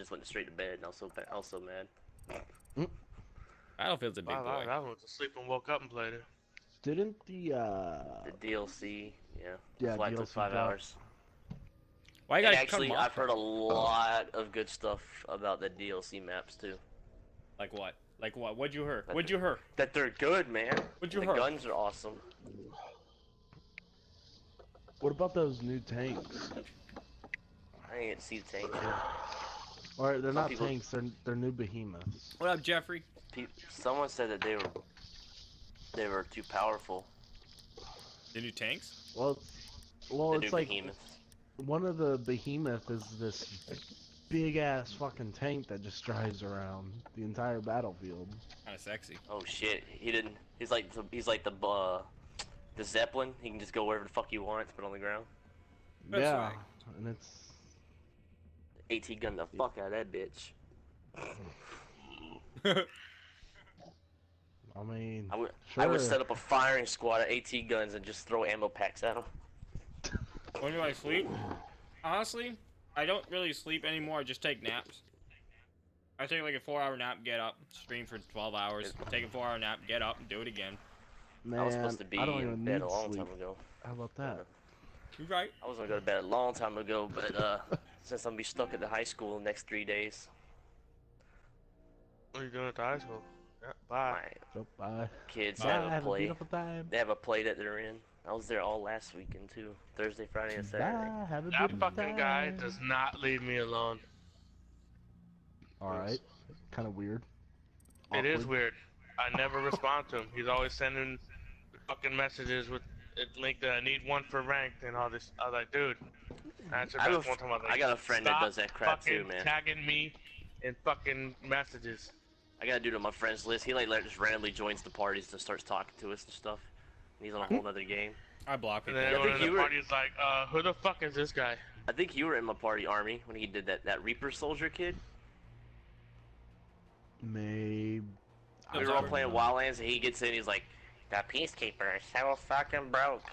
just went straight to bed, and I was so mad. Battlefield's a big boy. I went to sleep and woke up and played it. Didn't the The DLC, yeah. yeah, That's why it took DLC 5 drop? hours. Why you And gotta actually, cut 'em off, I've heard a lot of good stuff about the DLC maps too. Like what? Like what? What'd you hear? That What'd you hear? That they're good, man. What'd you The hear? guns are awesome. What about those new tanks? I didn't get to see the tanks yet. Or they're Some not people- tanks, they're new behemoths. What up, Jeffrey? Someone said that they were too powerful. The new tanks? Well, The it's new like behemoths. one of the behemoth is this big ass fucking tank that just drives around the entire battlefield. Kind of sexy. Oh shit, he didn't. He's like the Zeppelin. He can just go wherever the fuck he wants, but on the ground. That's yeah, right. and it's 18 gun the fuck out of that bitch. I mean, I would sure. set up a firing squad of AT guns and just throw ammo packs at them. When do I sleep? Honestly, I don't really sleep anymore. I just take naps. I take like a 4-hour nap, get up, stream for 12 hours, take a 4-hour nap, get up, and do it again. Man, I was supposed to be I don't in even bed need a long sleep. time ago. How about that? You right? I was gonna go to bed a long time ago, but since I'm gonna be stuck at the high school the next 3 days, What are you doing at the high school? Yeah, bye. my So bye. kids Bye. have a Have a play. beautiful time. They have a play that they're in. I was there all last weekend too. Thursday, Friday, and Saturday. Bye. Have a That beautiful fucking guy time. does not leave me alone. All right. Kind of weird. It is Awkward. weird. I never respond to him. He's always sending fucking messages with it linked that I need one for ranked and all this. I was like, dude. I answered I back have a- one time. I was like, I got a friend that "Stop does that crap too, fucking man." Tagging me in fucking messages. I got a dude on my friends list. He like just randomly joins the parties and starts talking to us and stuff. And he's on a whole nother game. I block And people. then I everyone think in you the were- party's like, who the fuck is this guy? I think you were in my party, Army, when he did that Reaper Soldier kid. Maybe. We were all playing Wildlands, and he gets in. He's like, "The Peacekeeper is so fucking broke."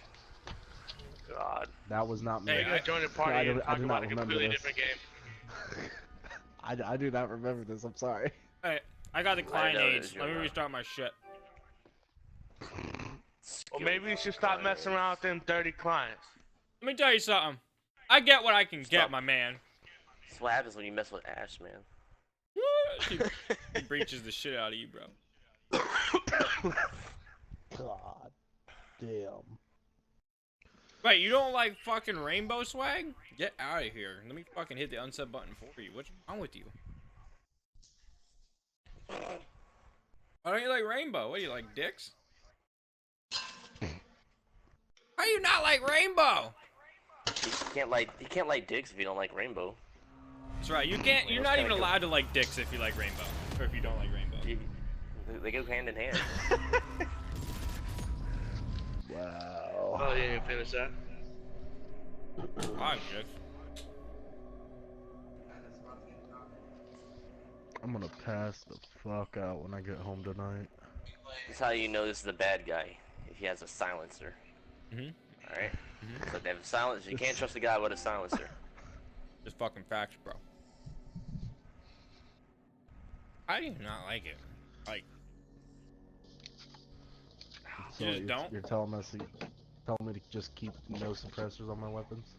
God. That was not me. Hey, You're gonna join the party I and do talk not about a remember completely this. different game. I do not remember this. I'm sorry. Hey, I got the client know it age. is Let me your restart my shit. Well, maybe you should stop messing around with them dirty clients. Let me tell you something. I get what I can get, Stop. my man. That's what happens when you mess with Ash, man. He breaches the shit out of you, bro. God damn. Wait, you don't like fucking rainbow swag? Get out of here. Let me fucking hit the unsub button for you. What's wrong with you? Why don't you like rainbow? What do you like, dicks? How do you not like rainbow? You can't like dicks if you don't like rainbow. That's right. You can't. You're not even allowed to like dicks if you like rainbow, or if you don't like rainbow. They go hand in hand. Wow. Oh, you didn't finish that. I'm good. I'm gonna pass the fuck out when I get home tonight. That's how you know this is a bad guy. If he has a silencer. Mhm. All right. So if they have a silencer, you can't trust a guy with a silencer. Just fucking facts, bro. I do not like it. Like, So You just don't? You're telling me to just keep no suppressors on my weapons?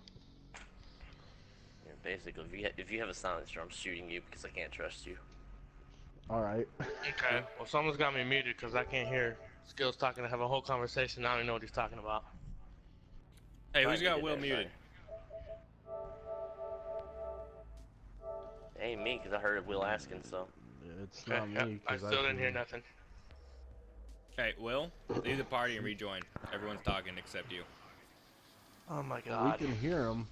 Yeah, basically, if you have a silencer, I'm shooting you because I can't trust you. All right. Okay. Well, someone's got me muted because I can't hear Skills talking to have a whole conversation. I don't even know what he's talking about. hey, who's Fine, got you Will did that, muted? It ain't me because I heard Will asking. So It's Okay. not Yep, me. I 'Cause still didn't hear can- nothing. Hey, Will, leave the party and rejoin. Everyone's talking except you. Oh my We god. can hear him.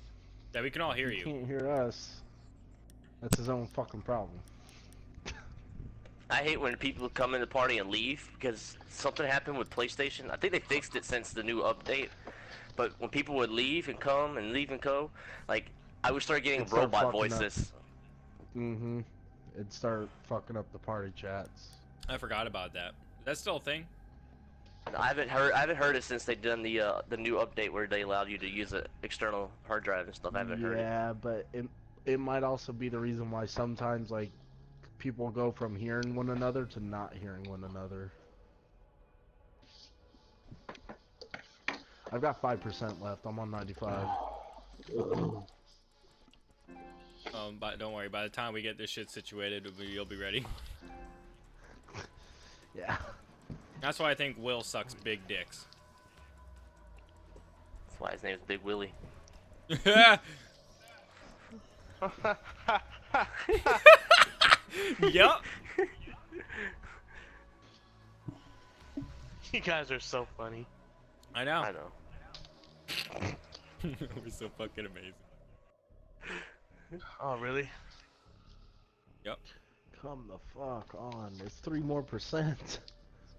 Yeah, we can all hear He you. can't hear us. That's his own fucking problem. I hate when people come in the party and leave because something happened with PlayStation. I think they fixed it since the new update. But when people would leave and come and leave and go, like I would start getting It'd start robot fucking up. voices. Mm-hmm. It'd start fucking up the party chats. I forgot about that. Is that still a thing? I haven't heard it since they done the new update where they allowed you to use an external hard drive and stuff. I haven't heard it. Yeah, but it might also be the reason why sometimes like people go from hearing one another to not hearing one another. I've got 5% left. I'm on 95. But don't worry. By the time we get this shit situated, you'll be ready. Yeah. That's why I think Will sucks big dicks. That's why his name's Big Willie. Yup. You guys are so funny. I know. I know. We're so fucking amazing. Oh, really? Yep. Come the fuck on. It's 3 more percent.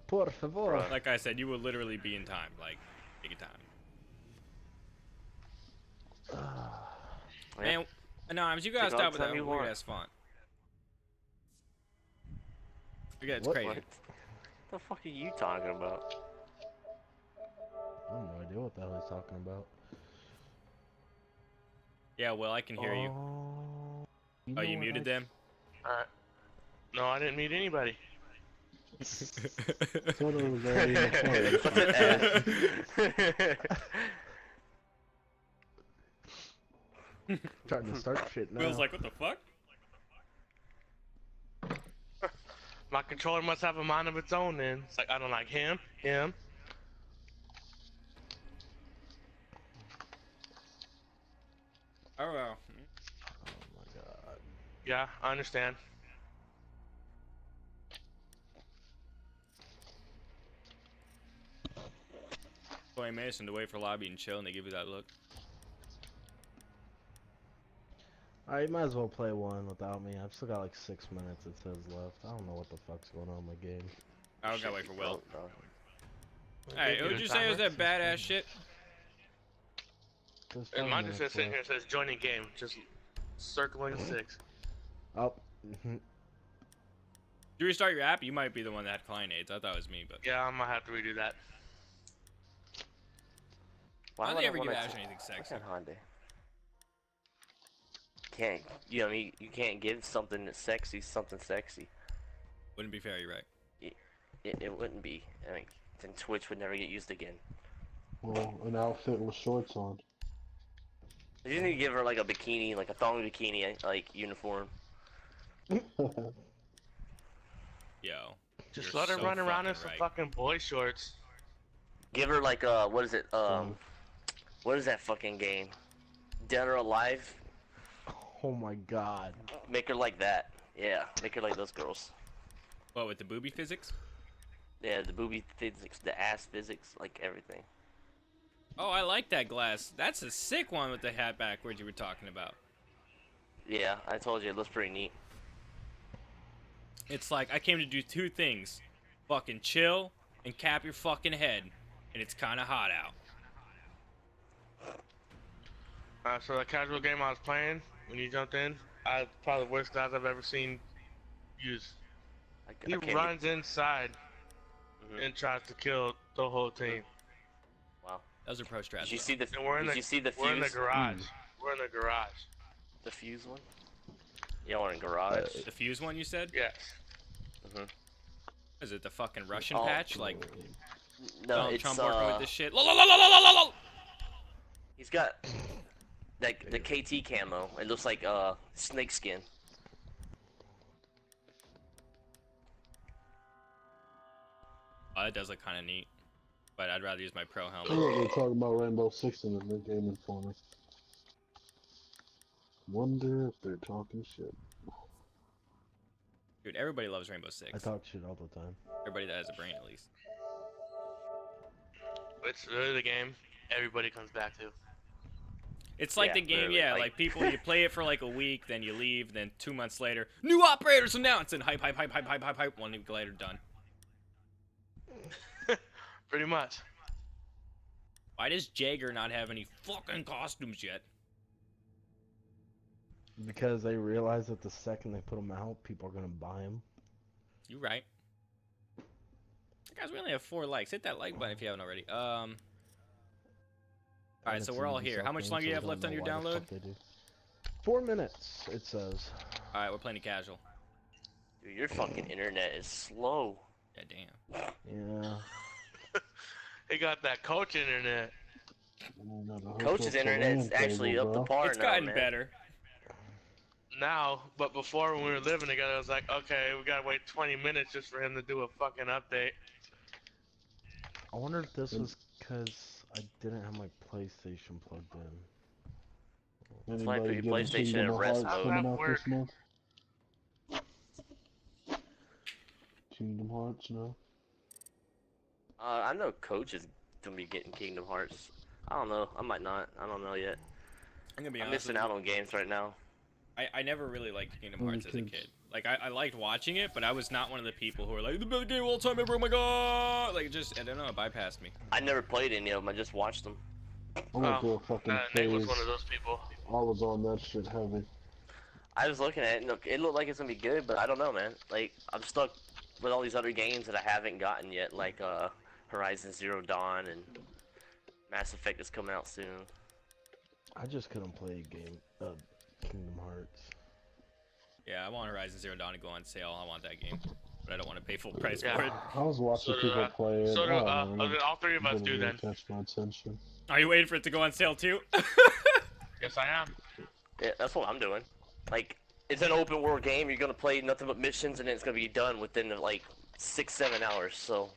Por favor. Bruh. Like I said, you will literally be in time. Like, take your time. Yeah. Man, Anonymous, you gotta Take all stop the with time that you weird want. ass font. Yeah, it's What? crazy. What the fuck are you talking about? I have no idea what the hell he's talking about. Yeah, Will, I can hear you. Oh, Oh, you muted them? Alright. No, I didn't meet anybody. Thought it was already in the What's an ass? Trying to start shit now. Will's like, what the fuck? My controller must have a mind of its own then. It's like, I don't like him. Oh, well. Oh my god. Yeah, I understand. Play Mason to wait for lobby and chill, and they give you that look. Alright, you might as well play one without me. I've still got like 6 minutes it says left. I don't know what the fuck's going on in my game. I gotta wait for Will. Dog. Alright, who would you say was that badass shit? There's And 5 mine just minutes says sitting here, left. it says joining game. Just circling 6. Oh. You restart your app, you might be the one that had client aids. I thought it was me, but Yeah, I might have to redo that. why don't would they ever wanna give Ash t- anything What's sexy? that Hyundai? Can't you know you can't give something that's sexy something sexy. Wouldn't be fair, you're right. It wouldn't be. I mean, then Twitch would never get used again. Well, an outfit with shorts on. You just need to give her like a bikini, like a thong bikini, like uniform. Yo. Just You're let her so run around in fucking some right. fucking boy shorts. Give her like what is it? What is that fucking game? Dead or Alive? Oh my god. Make her like that. Yeah, make her like those girls. What, with the booby physics? Yeah, the booby physics, the ass physics, like everything. Oh, I like that glass. That's a sick one with the hat backwards you were talking about. Yeah, I told you, it looks pretty neat. It's like, I came to do 2 things. Fucking chill and cap your fucking head. And it's kinda hot out. So the casual game I was playing, when you jumped in, I probably the worst guys I've ever seen use. He I can't runs inside Mhm. and tries to kill the whole team. Wow. Those are pro strats. Did you though. see the? And we're in Did the you see the we're in the fuse? garage. We're in the garage. The fuse one? Yeah, we're in garage. The fuse one you said? Yes. Mhm. Is it the fucking Russian Oh. patch? Like, No, Donald it's Trump working with this shit? Lol. He's got like the KT camo. It looks like snake skin. Oh, that does look kind of neat. But I'd rather use my pro I helmet. thought they were talking about Rainbow Six in the Game Informer. Wonder if they're talking shit. Dude, everybody loves Rainbow I Six. talk shit all the time. Everybody that has a brain, at least. It's really the game everybody comes back to. It's like Yeah, the game, literally, yeah, like- like people, you play it for like a week, then you leave, then 2 months later, new operators announced, and hype, 1 week later, done. Pretty much. Why does Jagger not have any fucking costumes yet? Because they realize that the second they put them out, people are gonna buy them. You right. Guys, we only have 4 likes. Hit that like button if you haven't already. Alright, so we're all here. How much longer do you have left on your download? 4 minutes, it says. Alright, we're playing a casual. Dude, your fucking internet is slow. Yeah, damn. Yeah. He got that coach internet. Coach's internet's actually up to par It's now, gotten man. better. Now, but before when we were living together, I was like, okay, we gotta wait 20 minutes just for him to do a fucking update. I wonder if this was because I didn't have my PlayStation plugged in. That's why I put Anybody your getting PlayStation Kingdom in of rest Hearts mode. coming That out work. this month? Kingdom Hearts, no? I know Coach is gonna be getting Kingdom Hearts. I don't know. I might not. I don't know yet. I'm gonna be I'm honest missing with out you. on games right now. I never really liked Kingdom Only Hearts as a kids. kid. Like, I liked watching it, but I was not one of the people who were like, the best game of all time ever, oh my god! Like, just, I don't know, it bypassed me. I never played any of them. I just watched them. I went through a fucking Nate was phase. one of those people. I was on that shit heavy. I was looking at it, and it looked like it's gonna be good, but I don't know, man. Like, I'm stuck with all these other games that I haven't gotten yet, like Horizon Zero Dawn and Mass Effect is coming out soon. I just couldn't play Kingdom Hearts. Yeah, I want Horizon Zero Dawn to go on sale. I want that game, but I don't want to pay full price Yeah. for it. I was watching So do people I. play it. So do, I don't know, all three of us didn't do really then. catch my attention. Are you waiting for it to go on sale too? Yes, I am. Yeah, that's what I'm doing. Like, it's an open world game. You're gonna play nothing but missions, and then it's gonna be done within like 6-7 hours. So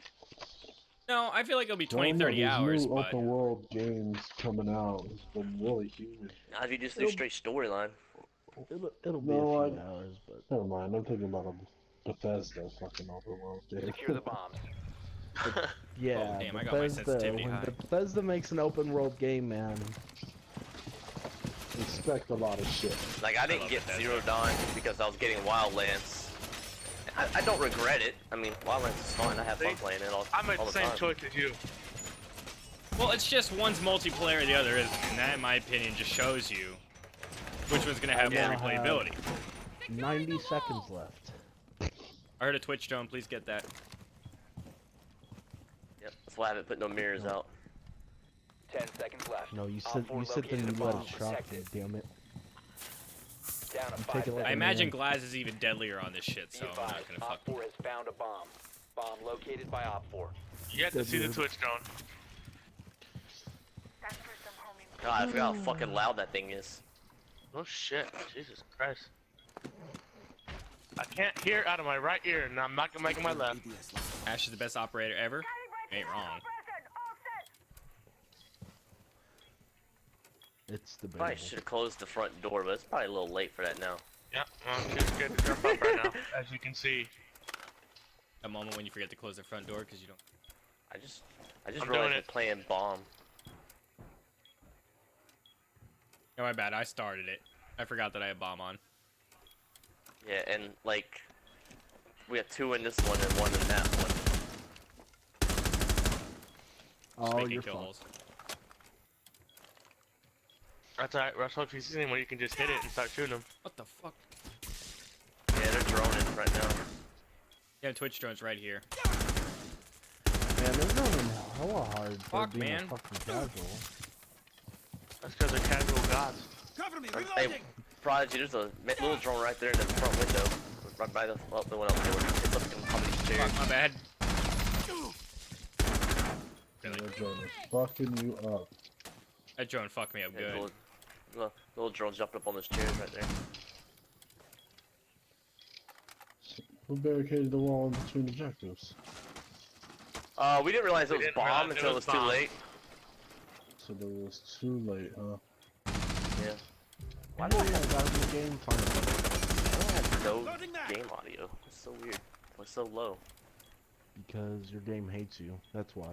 No, I feel like it'll be I don't 20, know, 30 these hours, new but open world games coming out has been really huge. now if you just do straight storyline, It'll be No, a few hours, but Never mind, I'm thinking about a Bethesda fucking open world game. Secure the bombs. yeah, damn, I got my Bethesda. sensitivity When high. Bethesda makes an open world game, man, Expect a lot of shit. like I didn't love get Bethesda. Zero Dawn because I was getting Wildlands. I don't regret it. I mean, Wildlands is fun. I have fun See? playing it all, I made all the the same time. choice as you. well, it's just one's multiplayer, the other isn't, and that, in my opinion, just shows you which one's gonna have more Yeah. replayability. 90 seconds left. I heard a Twitch drone. Please get that. Yep, that's why I haven't put no mirrors out. 10 seconds left. No, you Op sit. four You sit there located and a you let bomb. it drop. Protect it. Damn it. Down to You 5 take it like I a seconds. imagine man. Glass is even deadlier on this shit, Be so I'm not advised, gonna fuck. Op 4 has found a bomb. Bomb located by Op 4. You have to Good see the dude. Twitch drone. God, I forgot how fucking loud that thing is. Oh shit, Jesus Christ. I can't hear out of my right ear, and I'm not gonna make it my left. Ash is the best operator ever. Ain't wrong. It's Probably debatable. should have closed the front door, but it's probably a little late for that now. Yeah, well, I'm too scared to jump up right now, as you can see. A moment when you forget to close the front door because you don't. I just I'm realized doing we're it. playing bomb. Oh, my bad. I started it. I forgot that I had bomb on. Yeah, and like we have 2 in this one and 1 in that one. Just Oh, making you're kill fucked. holes. That's alright, Russ. Hope you see anyone, you can just hit it and start shooting them. What the fuck? Yeah, they're droning right now. Yeah, Twitch drone's right here. Man, they're going hella hard for Fuck, being man. a fucking casual. That's because they're casual gods. Hey, Prodigy, there's a little drone right there in the front window, right by the one else door. It's up in one of these chairs. Fuck, my bad. That drone is fucking you up. That drone fucked me up Yeah, good. little drone jumped up on those chairs right there. Who barricaded the wall in between objectives? We didn't realize it We was didn't bomb realize it until it was was too bomb. late. So it was too late, huh? Yeah. Why do I have out of the game finally? I don't have no game audio. It's so weird. It's so low. Because your game hates you. That's why.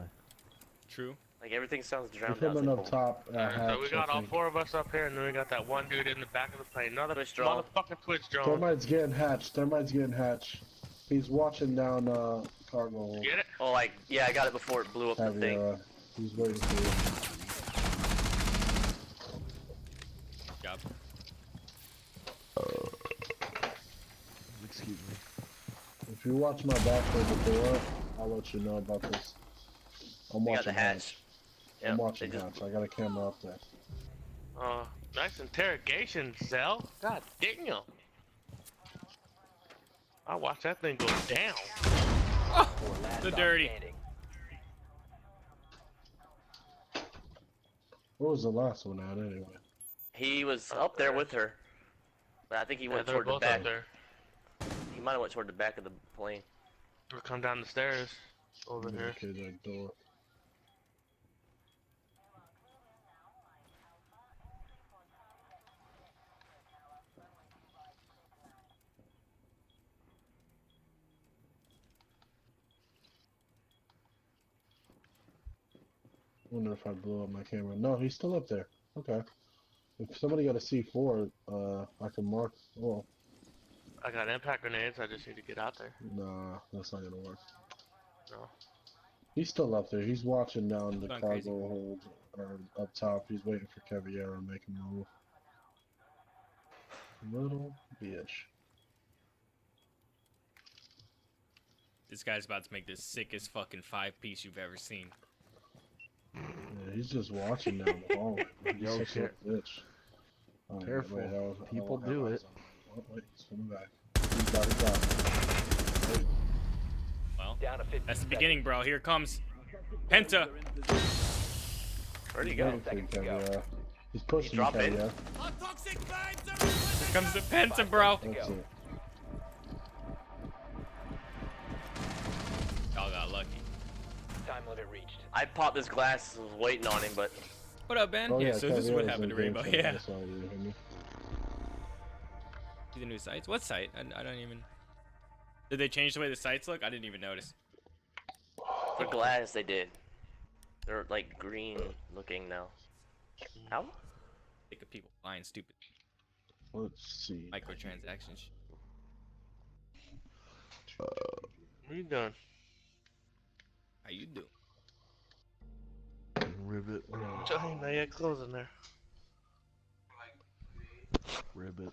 True. Like everything sounds We're drowned out. coming It's up like, top. So we Hatch, got I all think. 4 of us up here, and then we got that one dude in the back of the plane. Another Twitch drone. motherfucking Twitch drone. Thermite's getting hatched. Thermite's getting hatched. He's watching down cargo hold. Get it? oh, like, yeah, I got it before it blew up the thing. Hahira. He's waiting for you. Job. Excuse me. If you watch my back for the door, I'll let you know about this. I'm We got watching the hatch. I'm Yep, watching they just- hatch. I got a camera up there. Nice interrogation, Zell. God damn. I'll watch that thing go down. Oh, Four last the stop dirty. standing. What was the last one at anyway? He was Up up there there. with her. But I think he Yeah, went they're toward the both back. up there. He might have went toward the back of the plane. We'll come down the stairs over here. Okay, that door. Wonder if I blew up my camera. No, he's still up there. Okay. If somebody got a C4, I can mark. Oh, I got impact grenades. I just need to get out there. nah, that's not gonna work. No. He's still up there. He's watching down the Gone cargo crazy. hold or up top. He's waiting for Caviera to make a move. Little bitch. This guy's about to make the sickest fucking 5-piece you've ever seen. Yeah, he's just watching down the hallway. He's Yo, such a bitch. Oh, yeah, Careful. wait, People have do eyes it. on him. Oh, wait, he's coming back. He's got it. Well, Down to 15 that's the seconds. beginning, bro. Here comes Penta. Where'd he He's go? waiting for you, Seconds to go. Caviera. He's pushing you, drop in? Caviera. Here comes the Penta, bro. That's it. Y'all got lucky. Time limit reached. I popped his glass, was waiting on him, but What up, Ben? Oh, yeah, so this is what Caviera's happened to in game Rainbow. chat. Yeah. That's all you hear me. See the new sites? What site? I don't even... Did they change the way the sites look? I didn't even notice. for glass they did. They're like green looking now. How? Think of people buying stupid Let's see. microtransactions. What are you doing? How you doing? Ribbit. Johnny, now you got clothes in there. Ribbit.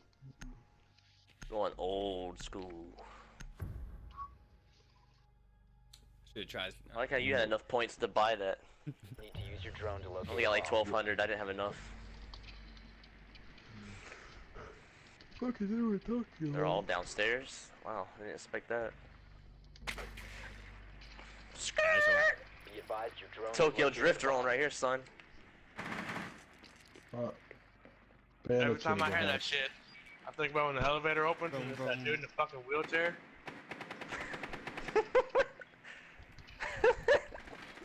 Going old school. Should have tried. I like how you had enough points to buy that. Need to use your drone to I locate. only got like a bomb. 1,200. I didn't have enough. Fucking they were talking. They're all downstairs. Wow, I didn't expect that. Be advised your drone. Tokyo Drift drone right here, son. Every time I hear that shit, I think about when the elevator opens and Boom, there's that boom. dude in the fucking wheelchair.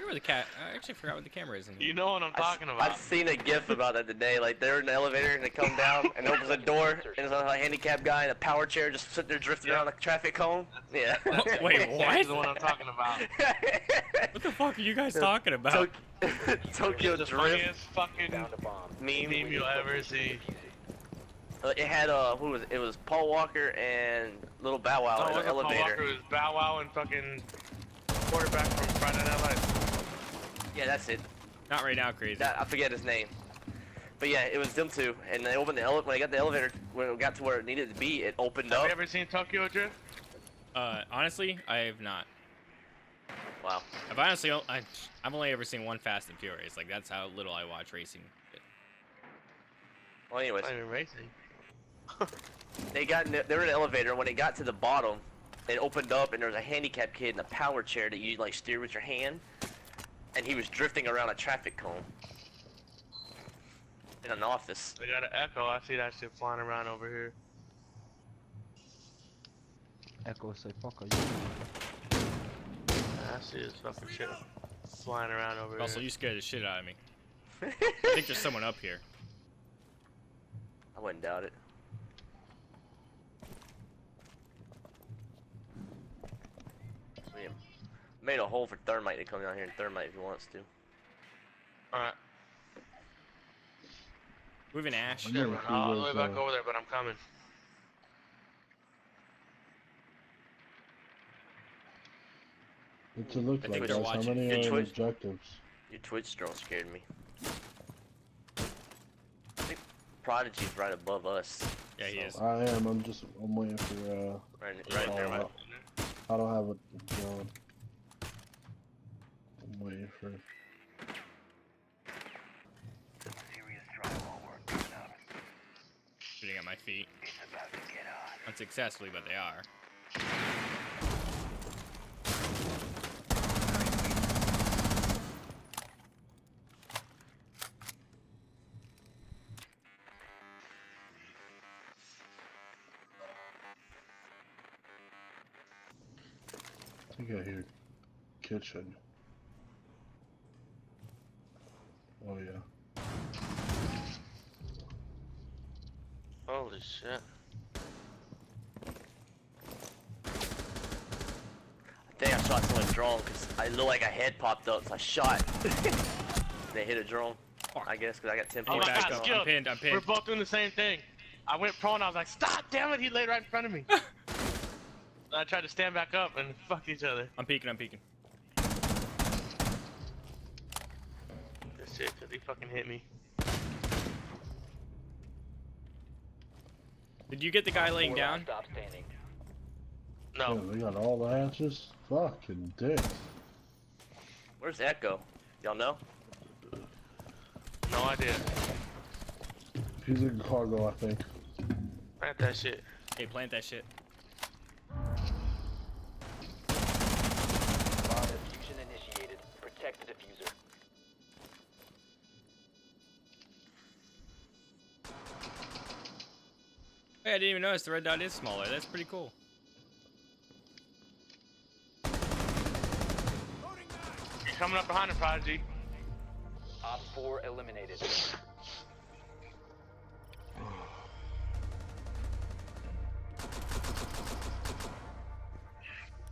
Where the cat? I actually forgot what the camera is in here. You know what I'm talking about. I've seen a gif about that today. Like they're in the elevator and they come down and it opens a door and there's a handicapped guy in a power chair just sitting there drifting around like a traffic cone. Yeah. Wait, That's what? the one I'm talking about. What the fuck are you guys talking about? Tokyo The Drift funniest fucking Found a bomb. meme. meme you'll ever see. It had who was it? It was Paul Walker and Little Bow Wow in Oh, an Paul Walker, elevator. it was Bow Wow and fucking quarterback from Friday Night Lights. Yeah, that's it. Not right now, crazy. I forget his name. But yeah, it was them two, and they opened the when they got the elevator, when it got to where it needed to be, it opened Have up. you ever seen Tokyo Drift? Honestly, I have not. Wow. I've only ever seen one Fast and Furious. Like that's how little I watch racing. Well, anyways, Not even racing. they were in an elevator, and when it got to the bottom, it opened up, and there was a handicapped kid in a power chair that you like steer with your hand, and he was drifting around a traffic cone in an office. They got an echo. I see that shit flying around over here. Echo say fuck you. I see this fucking shit flying around over Also, here. you scared the shit out of me. I think there's someone up here. I wouldn't doubt it. We made a hole for Thermite to come down here and Thermite if he wants to. Alright. Moving Ash. I'm Shit, gonna man. see All the way those, back over there, but I'm coming. What's it look I like, think they're guys? How watching. many Good are choice. objectives? Your Twitch drone scared me. I think Prodigy's right above us. Yeah, he is. I am. I'm waiting for. Right in there, man. I don't have a drone. I'm waiting for. feet. Unsuccessfully, but they are. I think I hear kitchen. Oh yeah. Holy shit. I think I shot someone's drone because I looked like a head popped up, so I shot. They hit a drone, I guess, because I got 10 Oh points. my back god, up. Skilled. I'm pinned, I'm pinned. We're both doing the same thing. I went prone, I was like, stop, damn it, he laid right in front of me. I tried to stand back up and fuck each other. I'm peeking, I'm peeking. This shit, cause he fucking hit me. Did you get the guy laying down? Stop standing. No. Yeah, they got all the answers. Fucking dick. Where's Echo? Y'all know? No idea. He's in cargo, I think. Plant that shit. Hey, plant that shit. Bomb diffusion initiated. Protect the diffuser. Hey, I didn't even notice the red dot is smaller. That's pretty cool. You're coming up behind him, Prodigy. Op 4 eliminated.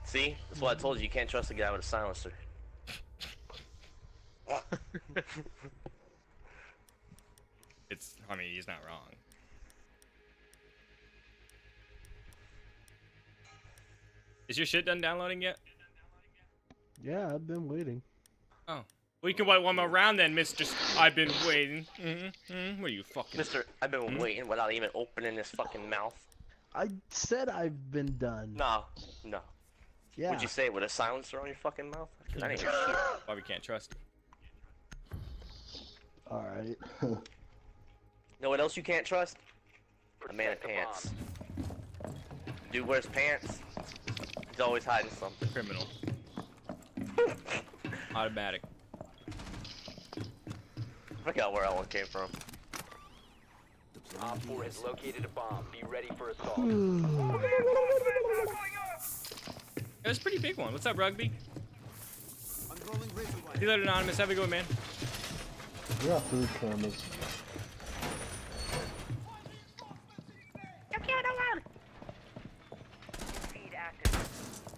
See? That's why I told you you can't trust a guy with a silencer. I mean, he's not wrong. Is your shit done downloading yet? Yeah, I've been waiting. Oh. Well, you can wait one more round then, Mr. I've been waiting. What are you fucking... Mister, I've been waiting without even opening his fucking mouth. I said I've been done. No. Yeah. Would you say it with a silencer on your fucking mouth? 'Cause I didn't hear shit. Why we can't trust you. All right. Know what else you can't trust? A man in Protect the pants. bomb. Dude wears pants. He's always hiding something. Criminal. Automatic. I forgot where that one came from. Op 4 has located a bomb. Be ready for assault. It was a pretty big one. What's up, Rugby? Reload Anonymous. Have a good one, man. We got 3 cameras.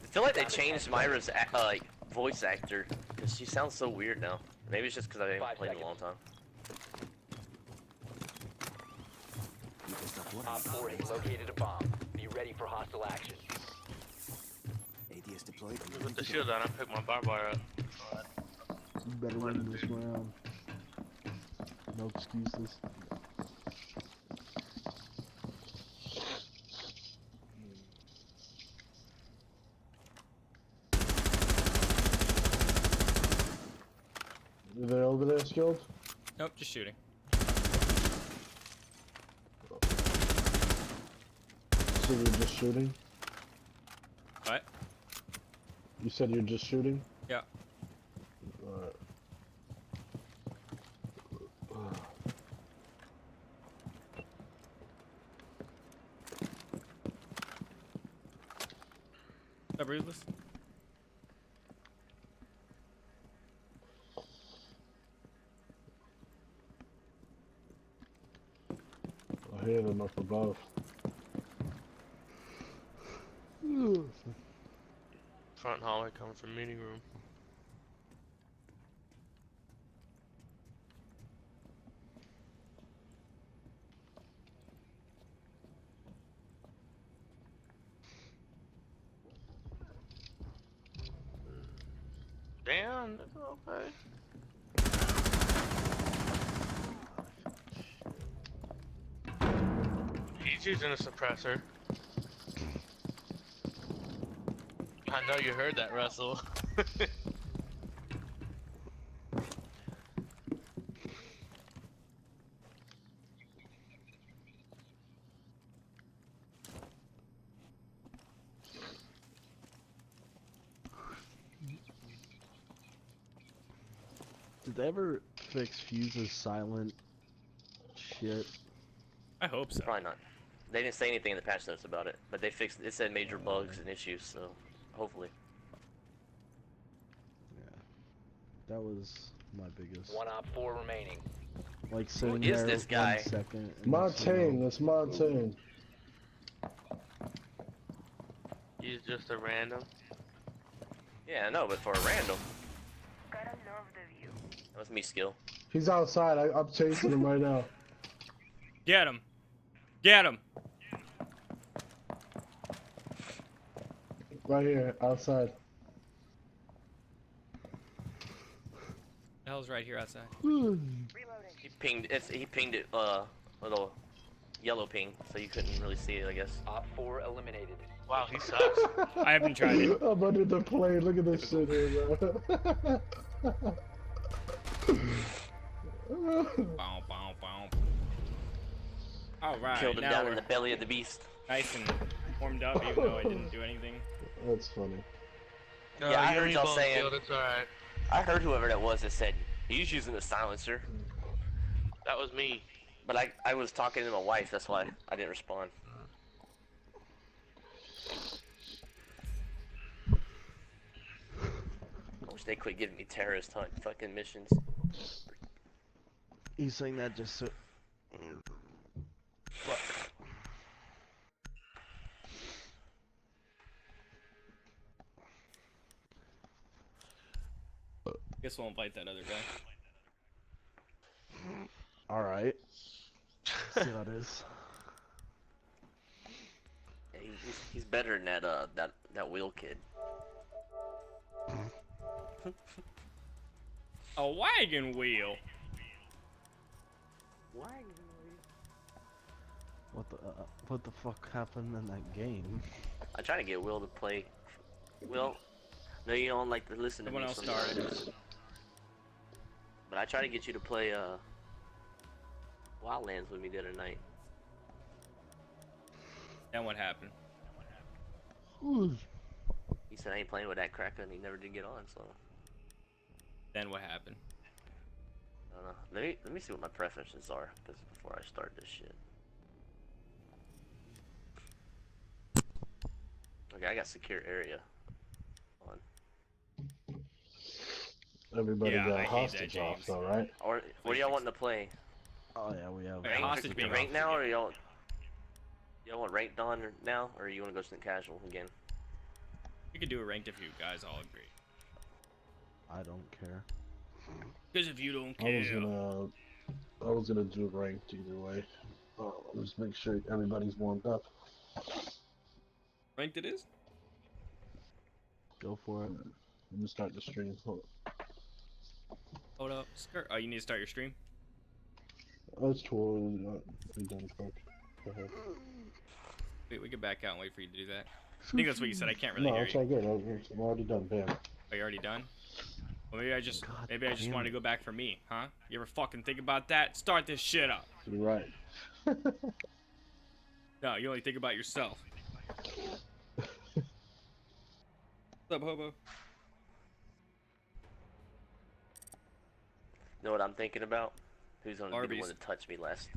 I feel like they changed Myra's like voice actor because she sounds so weird now. Maybe it's just because I haven't 5 played in a long time. Op 4 has located a bomb. Be ready for hostile action. ADS deployed. With the shield on, I picked my barbed wire up. You better win this round. No excuses. Are they over there, Skilled? Nope, just shooting. So you're just shooting? What? You said you're just shooting? Yeah. Alright. What's up, Ruthless? I hear them up above. Front hallway coming from meeting room. Damn, that's okay. He's using a suppressor. I know you heard that, Russell. they ever fix Fuse's silent shit? I hope so. Probably not. They didn't say anything in the patch notes about it, but they fixed. It said major bugs and issues, so hopefully. Yeah. That was my biggest. One op 4 remaining. Like sitting is there this guy? 1 second. and Montaigne, it's Montaigne. He's just a random. Yeah, I know, but for a random. That was me skill. He's outside. I'm chasing him right now. Get him. Get him. Right here, outside. The hell's right here outside? He pinged it little yellow ping, so you couldn't really see it, I guess. Op 4 eliminated. Wow, he sucks. I haven't tried it. I'm under the plane. Look at this shit here, bro. Bow, bow, bow. Alright, Killed him now down we're in the belly of the beast. nice and warmed up, even though I didn't do anything. That's funny. No, Yeah, I you heard and y'all both saying- killed, it's alright. I heard whoever that was that said he's using a silencer, That was me. but I was talking to my wife, that's why I didn't respond. I wish they quit giving me terrorist hunt fucking missions. He's saying that just so. What? Guess we'll invite that other guy. Alright. See how it is. Yeah, he's better than that wheel kid. A wagon wheel. What the fuck happened in that game? I try to get Will to play. Will, no, you don't like to listen to Someone me else sometimes. started. But I try to get you to play Wildlands with me the other night. And what happened? He said I ain't playing with that cracker, and he never did get on. So Then what happened? I don't know. Let me see what my preferences are, because before I start this shit. Okay, I got secure area on. Everybody Yeah, I got hate hostage that, off, James. though, right? Or what do y'all want to play? Oh yeah, we have. Wait, hostage being Ranked off now, again. or y'all want ranked on now, or you want to go to casual again? We could do a ranked if you guys all agree. I don't care. Because if you don't I care. was gonna do ranked either way. Just make sure everybody's warmed up. Ranked it is? Go for it. Let me start the stream. Hold up. Skirt. Oh, you need to start your stream? Oh, it's totally done quick. Go ahead. Wait, we can back out and wait for you to do that. I think that's what you said. I can't really No, hear it's you. all good. I'm already done. Bam. Are you already done? Well, maybe I just God wanted damn to it. go back for me, huh? You ever fucking think about that? Start this shit up. You're right. No, you only think about yourself. What's up, hobo? Know what I'm thinking about? Who's gonna be the Arby's. one to touch me last?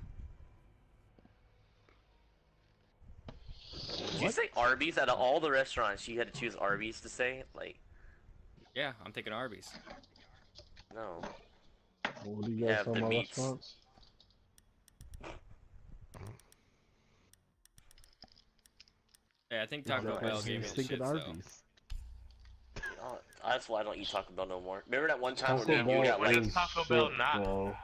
Did you say Arby's? Out of all the restaurants, you had to choose Arby's to say? Like, Yeah, I'm taking Arby's. no. What do you guys Yeah, tell the my meats. restaurants? Yeah, I think Taco Bell gave me the shit, so. Arby's. Oh, that's why I don't eat Taco Bell no more. Remember that one time Taco when you Bell got What like, is Taco Bell shit, not? bro.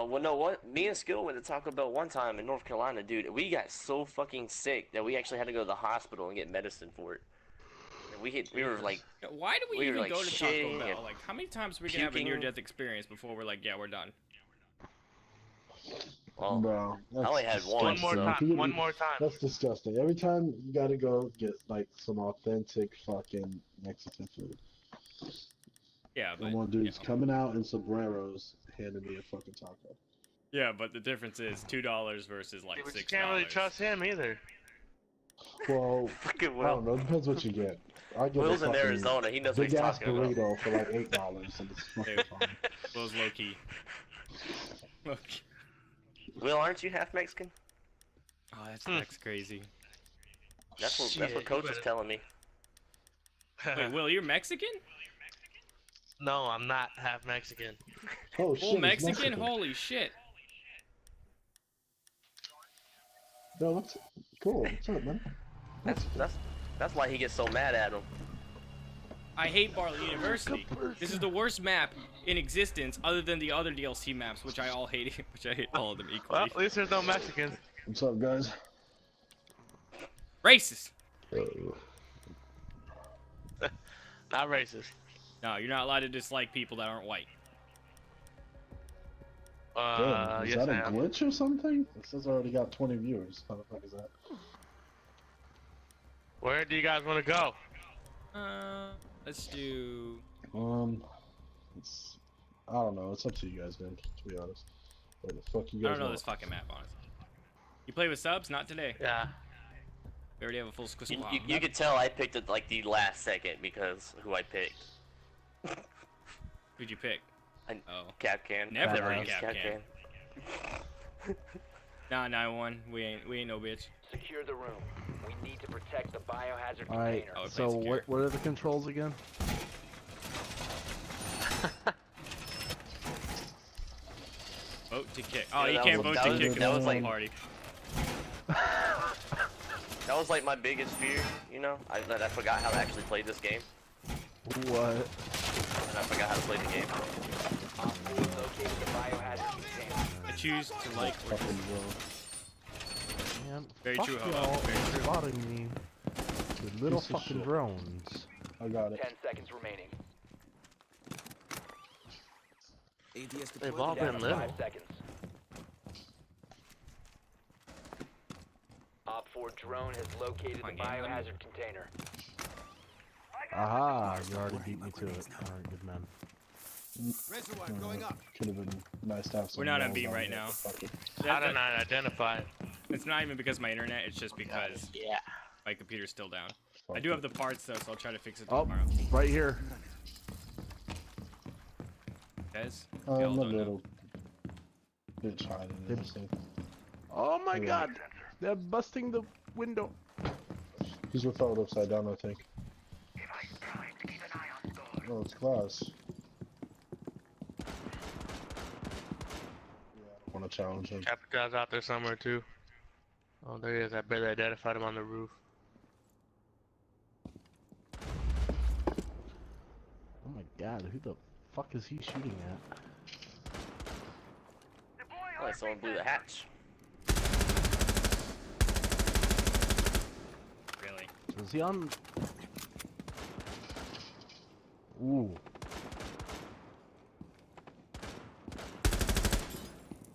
well, no, what? Me and Skill went to Taco Bell one time in North Carolina, dude. We got so fucking sick that we actually had to go to the hospital and get medicine for it. And we were like, Yeah, why do we We were, even like, go to Taco shitting Bell? and Like, how many times we can have a puking. near-death experience before we're like, yeah, we're done? well, Bro, that's only had one, One more so- time. One more time. That's disgusting. Every time you gotta go get like some authentic fucking Mexican food. Yeah, but Come on, you dudes know. coming out in sombreros, handing me a fucking taco. Yeah, but the difference is $2 versus like But $6. you can't really trust him either. Well, fucking I Will. don't know. Depends what you get. I get Will's a in fucking Arizona. He knows what big he's ass talking about. burrito for like $8, and it's fucking Dude. fine. Will's low key. Low key. Will, aren't you half Mexican? Oh, that's crazy. That's what Shit, Coach you is telling me. Wait, Will, you're Mexican? No, I'm not half Mexican. Oh Full shit, Mexican? Holy shit. Yo, what's cool? What's up, man? That's why he gets so mad at him. I hate Barley University. This is the worst map in existence, other than the other DLC maps, which I all hate. Which I hate all of them equally. Well, at least there's no Mexicans. What's up, guys? Racist. Not racist. No, you're not allowed to dislike people that aren't white. Damn, is Yes, that I a am. glitch or something? It says I already got 20 viewers. How the fuck is that? Where do you guys want to go? Let's do. It's I don't know. It's up to you guys, man. To be honest, what the fuck you I guys don't know want? this fucking map, honestly. You play with subs? Not today. Yeah. We already have a full squad. You could tell I picked it like the last second because who I picked. Who'd you pick? Oh. Capcan. Never I've heard used Capcan. Nah, 9-1. We ain't no bitch. Secure the room. We need to protect the biohazard All right. container. So what are the controls again? Vote to kick. Oh, Yeah, you that can't was- vote that to was- kick. that in was the like- party. That was like my biggest fear, you know? That I forgot how to actually play this game. What? And I forgot how to play the game. Located the biohazard container. I choose to like or Fucking bro. Man, Very fuck true, Ho. y'all Very for spotting me with little Piece of fucking shit. drones. I got it. 10 seconds remaining. They've all Down been to little. 5 seconds. Op 4 drone has located the Come on, game, let me- biohazard container. Aha, you already beat me to it. Alright, good man. Could have been nice to have some. We're not on walls beam right there, now. but fuck it. How did I identify it? It's not even because of my internet. It's just because Yeah. my computer's still down. I Fuck do it. have the parts though, so I'll try to fix it Oh, tomorrow. right here. Guys, y'all A don't know. little bitch hiding in this thing. Oh my Yeah. god! They're busting the window. He's with it upside down, I think. Oh, it's glass. Yeah, I don't want to challenge him. Capital's out there somewhere too. Oh, there he is. I barely identified him on the roof. Oh my god, who the fuck is he shooting at? Oh, someone blew the hatch. Really? Was he on? Ooh.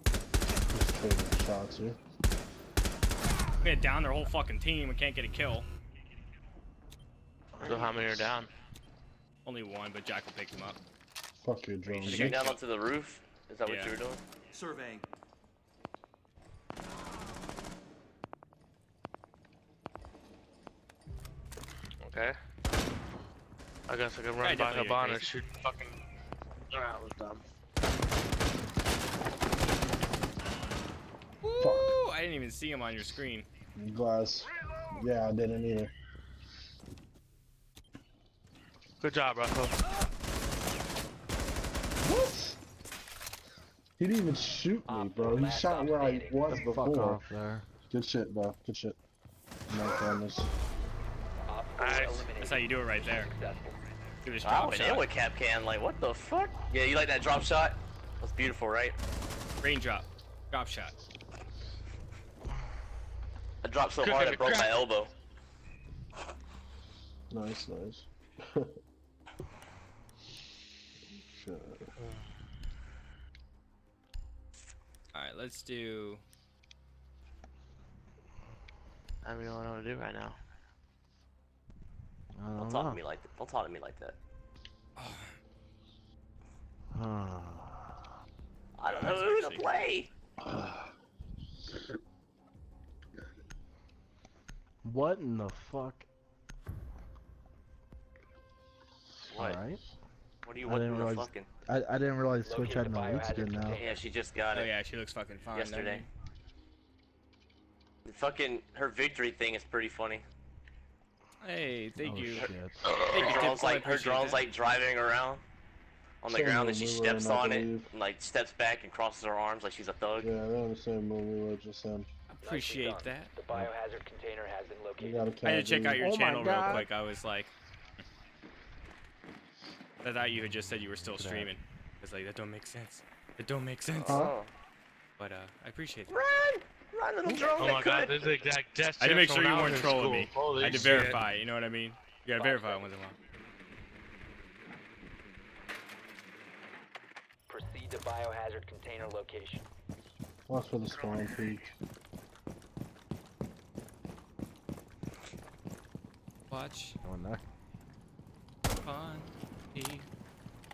Just trading shots here. We had down their whole fucking team. We can't get a kill. So how many are down? Only one, but Jack will pick them up. Fuck your drone. Did you get down onto the roof? Is that what Yeah. you were doing? Surveying. Okay. I guess I can Yeah, run by definitely Habana crazy. and shoot fucking. Ah, that was dumb. Woo! I didn't even see him on your screen. Glass. Yeah, I didn't either. Good job, Russell. What? He didn't even shoot me, bro. He shot where I was Get the fuck before. off there. Good shit, bro. Good shit. Nice on this. Op 4 Nice. eliminated. That's how you do it right there. Successful. Do this I drop went in shot. with Capcan, like, what the fuck? Yeah, you like that drop shot? That's beautiful, right? Raindrop. Drop shot. I dropped so hard I broke my elbow. Nice, nice. Shit. Alright, let's do. I don't know what to do right now. I Don't don't talk know. to me like that. Don't talk to me like that. I don't know That's who to actually- play. What in the fuck? What? Alright. What do you I want didn't in the realize- fucking? I didn't realize Twitch Located had the no loot biohazard skin now. container. Yeah, she just got Oh it yeah, she looks fucking fine. doesn't yesterday. she? The fucking her victory thing is pretty funny. Hey, thank Oh you. shit. Thank you, Her drone's Tipple, I like appreciate that. driving around on the Same ground, room and she we were steps in, I on it, believe. and like steps back and crosses her arms like she's a thug. Yeah, they're in the same room we were just in. Appreciate Nicely done. that. The biohazard container has been We located. got a I had to check out cavity. your Oh my channel real God. quick. I was like, I thought you had just said you were still Look at that. streaming. It's like that don't make sense. It don't make sense. Huh? Oh, But I appreciate it. run, little drone! Oh that my god, could. this is the exact gesture. I had to make from sure when you I was weren't in trolling school. me. Holy I had to shit. verify. You know what I mean? You gotta verify once in a while. Proceed to biohazard container location. Watch for the spawn peak. Watch. Going there. Fun.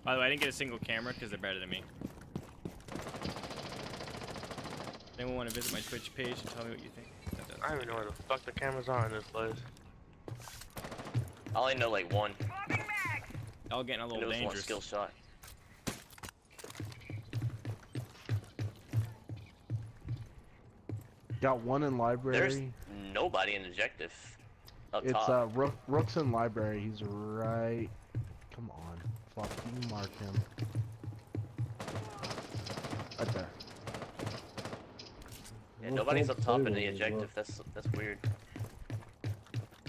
By the way, I didn't get a single camera because they're better than me. Anyone want to visit my Twitch page and tell me what you think? That does. I don't even know where the fuck the cameras are in this place. I only know like one. Y'all getting a I know little it's one dangerous. skill shot. Got one in There's library. nobody in objective. Up It's top. Rook's in library. He's right. Come on. Fuck you, mark him. Right there. Yeah, Rook nobody's don't up top play in the with me, objective. bro. That's weird.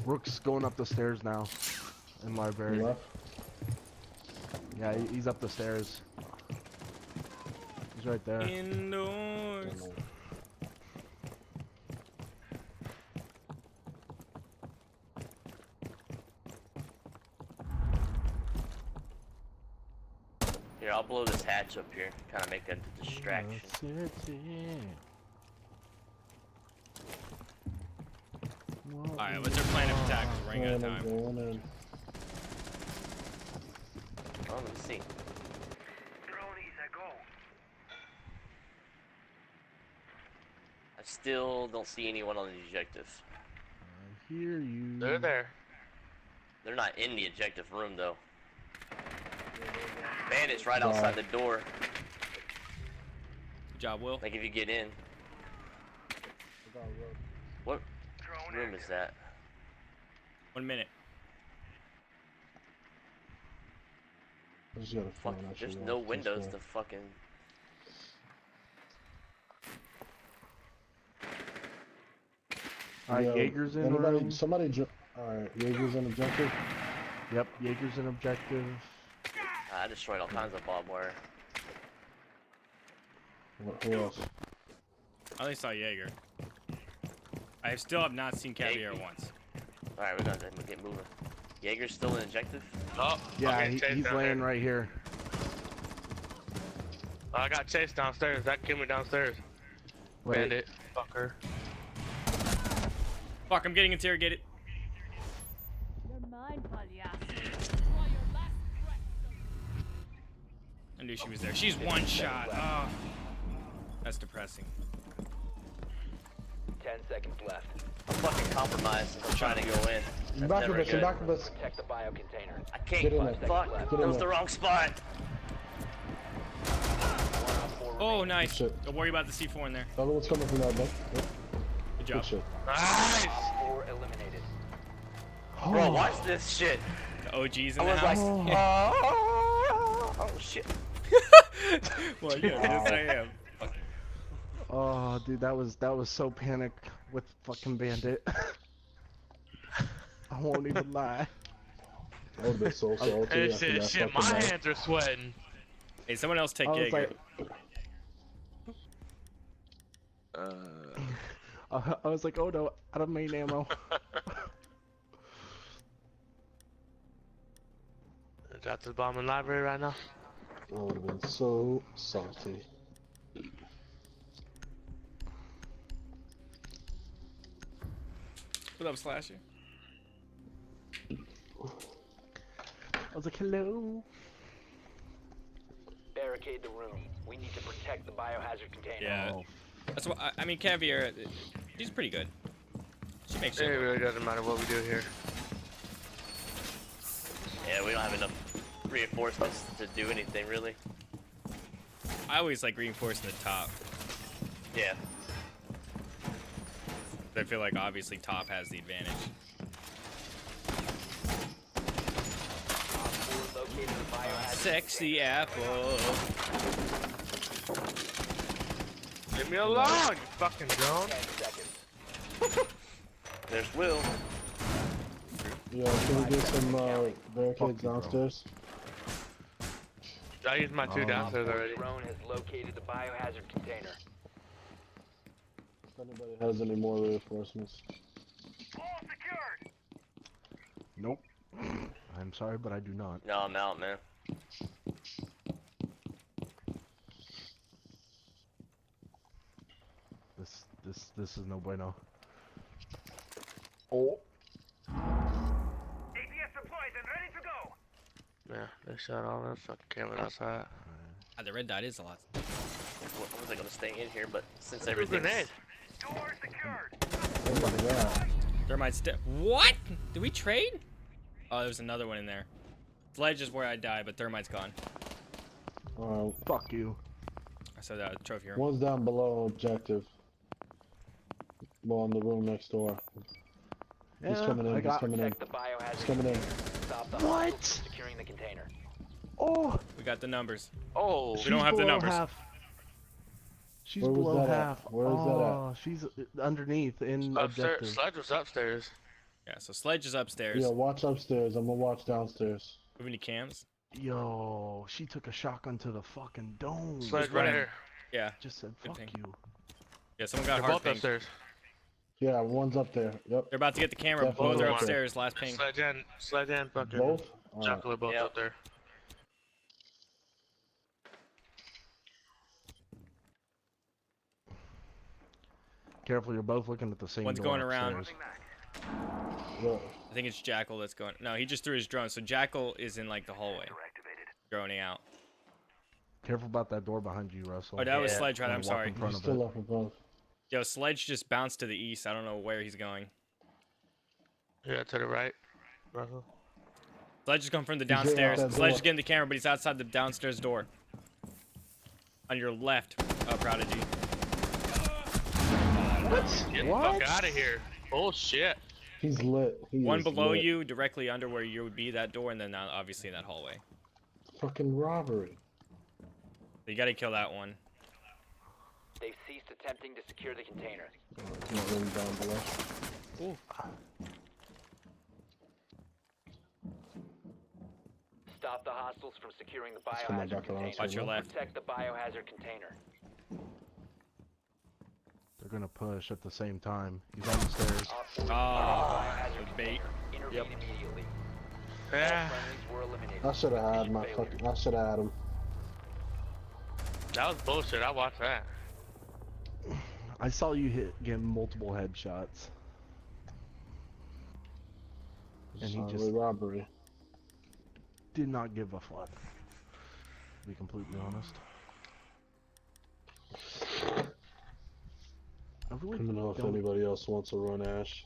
Rook's going up the stairs now. In library. Left. Yeah, he's up the stairs. He's right there. Indoors. Here, I'll blow this hatch up here. Kind of make a distraction. Alright, what's our plan of attack? 'Cause we're running out of And I'm time. going in. Oh, let me see. I still don't see anyone on the objective. I hear you. They're there. They're not in the objective room though. Bandit's right outside the door. Good job, Will. Like if you get in. What room is that? 1 minute. I just got a Fuck, phone. I there's should no walk this windows way. to fucking. Alright, Yo, Jaeger's in anybody, room. somebody. Alright, Jaeger's in objective. Yep, Jaeger's in objective. I destroyed all kinds of barbed wire. Who else? I only saw Jaeger. I still have not seen Caviar once. Alright, we're gonna get moving. Jaeger's still in objective? Oh, Yeah, I'm getting chased he's down laying here. right here. I got chased downstairs. That killed me downstairs. Wait, Bandit. Fucker. Fuck, I'm getting interrogated. You're mine, Pagliacci. I knew she was there. She's one shot. Oh, that's depressing. 10 seconds left. I'm fucking compromised. I'm trying to go in. That's Back never of us, good. back of us. Protect the bio container. I can't. Get in there. Fuck. Get That in was there. the wrong spot. Oh, nice. Shit. Don't worry about the C4 in there. Tell me what's coming from that book. Yep. Good Good job. shit. Nice! Op 4 eliminated. Bro, watch this shit. The OG's in I the was like, house. oh shit. Well, yeah, yes I am. oh dude, that was so panic with fucking Bandit. I won't even lie. I would've been so salty Hey, after that shit, fucking my night. hands are sweating. Hey, someone else take I was Jaeger. like, I was like, oh no, out of main ammo. Got the bomb in the library right now. I would've been so salty. What up, Slasher? I was like, hello. Barricade the room. We need to protect the biohazard container. Yeah. Oh, That's what I mean. Caviar, she's pretty good. She makes It it. really doesn't matter what we do here. Yeah, we don't have enough reinforcements to do anything really. I always like reinforcing the top. Yeah. I feel like obviously top has the advantage. Located the biohazard Sexy apple. Leave me alone, you fucking drone. 10 seconds. There's Will. Yeah, can we get some barricades downstairs? I used my 2 downstairs already. Drone has located the biohazard container. If anybody has any more reinforcements. Nope. I'm sorry, but I do not. No, I'm out, man. This is no bueno. Oh. Yeah, they shot all those fucking cameras outside. The red dot is a lot. I wasn't gonna stay in here, but since Threw a everything's... grenade. Oh my god. Thermite's dead. What? Did we trade? Oh, there's another one in there. Sledge is where I died, but thermite's gone. Fuck you. I saw that trophy room. One's down below objective. Well, in the room next door. He's coming in. He's coming in. Protect the biohazard He's coming in. container. Stop the What? hostiles from securing the container. Oh, We got the numbers. Oh, We don't have the below numbers. half. She's Where was below that at? half. Where is that at? Oh, she's underneath in upstairs. objective. Sledge was upstairs. Yeah, so Sledge is upstairs. Yeah, watch upstairs. I'm gonna watch downstairs. Moving to cams. Yo, she took a shotgun to the fucking dome. Sledge right running. here. Yeah. Just said Good fuck thing. you. Yeah, someone got They're hard both ping. upstairs. Yeah, one's up there. Yep. They're about to get the camera. Definitely Both are one. upstairs. Last ping. Sledge and fucking Both? Jackal are both Yep. up there. Careful, you're both looking at the same One's door going around. upstairs. Yeah. I think it's Jackal that's going. No, he just threw his drone. So Jackal is in like the hallway, droning out. Careful about that door behind you, Russell. Oh, that was Yeah. Sledge, right? Don't I'm walk sorry. in front He's of it. still up above. Yo, Sledge just bounced to the east. I don't know where he's going. Yeah, to the right. Russell. Sledge is coming from the getting out downstairs. that Sledge door. is getting the camera, but he's outside the downstairs door. On your left, Prodigy. Get the What? fuck out of here. Bullshit. He's lit. He One is below lit. you, directly under where you would be, that door, and then obviously in that hallway. Fucking robbery. So you gotta kill that one. They've ceased attempting to secure the container. He's really down below. Ooh. Stop the hostiles from securing the He's coming biohazard back around. container. Watch your left. Protect the biohazard container. They're gonna push at the same time. He's on the stairs. Op 4 Ah, biohazard the bait. container. Intervene Yep. immediately. Yeah. Friendlies were eliminated. I should have had my Mission failure. fucking. I should have had him. That was bullshit. I watched that. I saw you get multiple headshots. And he Highway just robbery. did not give a fuck. To be completely honest. I really I don't know if don't- anybody else wants to run Ash.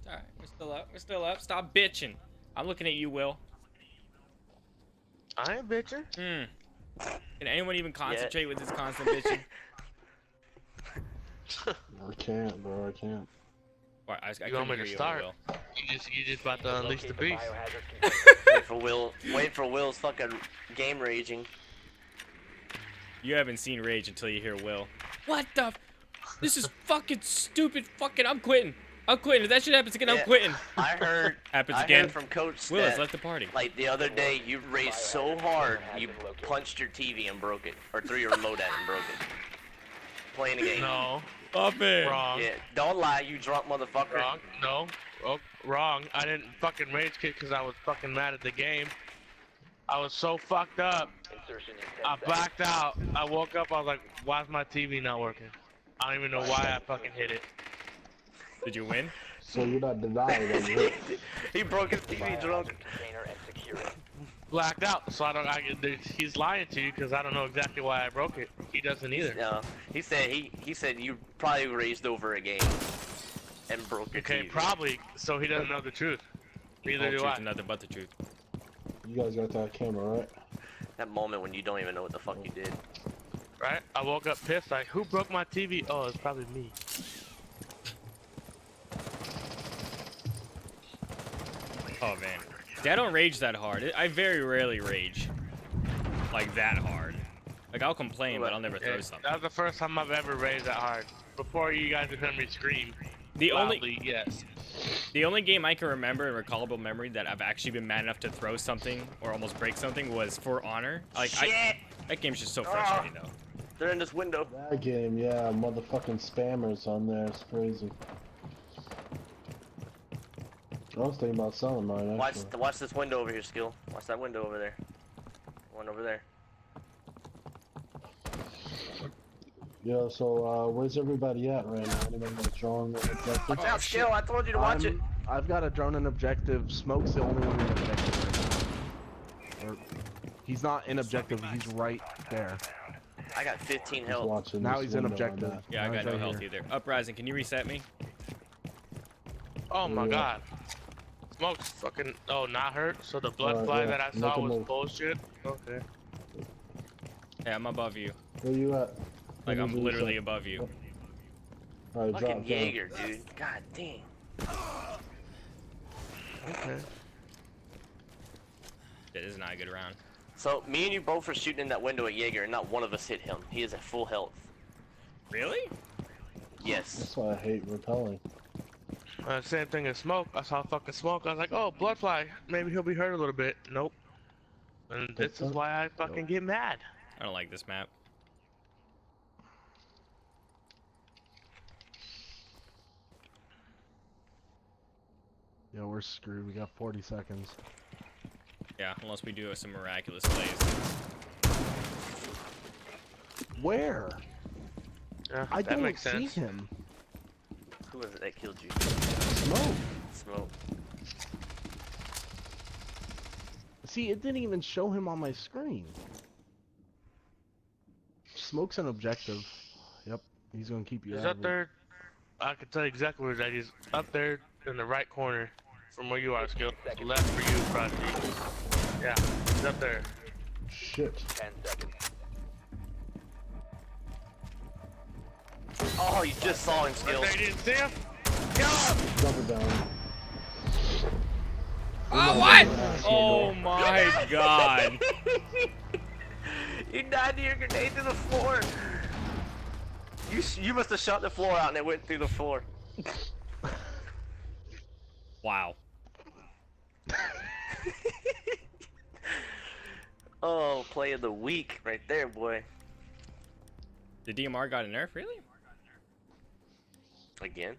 Alright, we're still up. We're still up. Stop bitching. I'm looking at you, Will. I ain't bitching. Can anyone even concentrate with this constant bitching? I can't, bro. I can't. Alright, I You couldn't want me hear to you, start? Will. You just about to unleash the Locate beast. biohazard container. Wait for Will's fucking game raging. You haven't seen Rage until you hear Will. What the? This is fucking stupid. Fucking, I'm quitting. I'm quitting. If that shit happens again, I'm Yeah. quitting. I heard. Happens I again. heard from Coach Will has that, left the party. like the other day, you raged so hard you punched your TV and broke it, or threw your remote at it and broke it. Playing the game. No. Stop it. Wrong. Yeah. Don't lie, you drunk motherfucker. Wrong. No. Oh, wrong. I didn't fucking rage quit because I was fucking mad at the game. I was so fucked up. Insertion in 10 I seconds. blacked out. I woke up. I was like, why's my TV not working? I don't even know why I fucking hit it. Did you win? So you're not denying that you hit. He broke his TV drunk. Container and secure it. Blacked out. So I don't. He's lying to you because I don't know exactly why I broke it. He doesn't either. No, he said you probably raged over a game, and broke your Okay, TV. probably. So he doesn't know the truth. Neither Whole do truth I. and nothing but the truth. You guys got that camera, right? That moment when you don't even know what the fuck you did. Right? I woke up pissed. Like, who broke my TV? Oh, it's probably me. Oh man, see, I don't rage that hard. I very rarely rage like that hard. Like I'll complain, but I'll never throw something. That was the first time I've ever raised that hard. Before you guys have heard me scream. The loudly, yes. only game I can remember in recallable memory that I've actually been mad enough to throw something or almost break something was For Honor. Like that game's just so frustrating though. They're in this window. That game, yeah, motherfucking spammers on there. It's crazy. I was thinking about selling mine, actually. Watch this window over here, Skill. Watch that window over there. One over there. Yeah, so, where's everybody at right now? Anybody got a drone? Watch out, Skill! I told you to watch it. I've got a drone and objective. Smoke's the only one in objective right now. Or, he's not in objective. He's right there. I got 15 health. Watching Now this he's in window on objective. that. Yeah, I Now got he's no right health here. either. Uprising, can you reset me? Oh my Yeah. god. Smoke's fucking. Oh, not hurt? So the blood Alright, fly yeah. that I Make saw a was move. bullshit? Okay. Yeah, I'm above you. Where you at? Like Let me I'm do literally this. above you. Alright, Fucking drop down. Jaeger, dude. God damn. Okay. This is not a good round. So, me and you both are shooting in that window at Jaeger, and not one of us hit him. He is at full health. Really? Yes. That's why I hate repelling. Same thing as Smoke. I saw fucking Smoke. I was like, oh, Bloodfly. Maybe he'll be hurt a little bit. Nope. And this is why I fucking get mad. I don't like this map. Yeah, we're screwed. We got 40 seconds. Yeah, unless we do some miraculous plays. Where? Yeah, I that don't makes see sense. him. Who was it that killed you? Smoke. Smoke. See, it didn't even show him on my screen. Smoke's an objective. Yep, he's gonna keep you He's out up of it. there. I can tell you exactly where that is. Up there in the right corner from where you are, Skill. Left for you, Prodigy. Yeah, he's up there. Shit. 10 seconds. Oh, you just saw him, Skill. They didn't see him? Double down. Oh, what? Oh my god. You died to your grenade to the floor. You must have shot the floor out and it went through the floor. Wow. Oh, play of the week right there, boy. The DMR got a nerf, really? Again?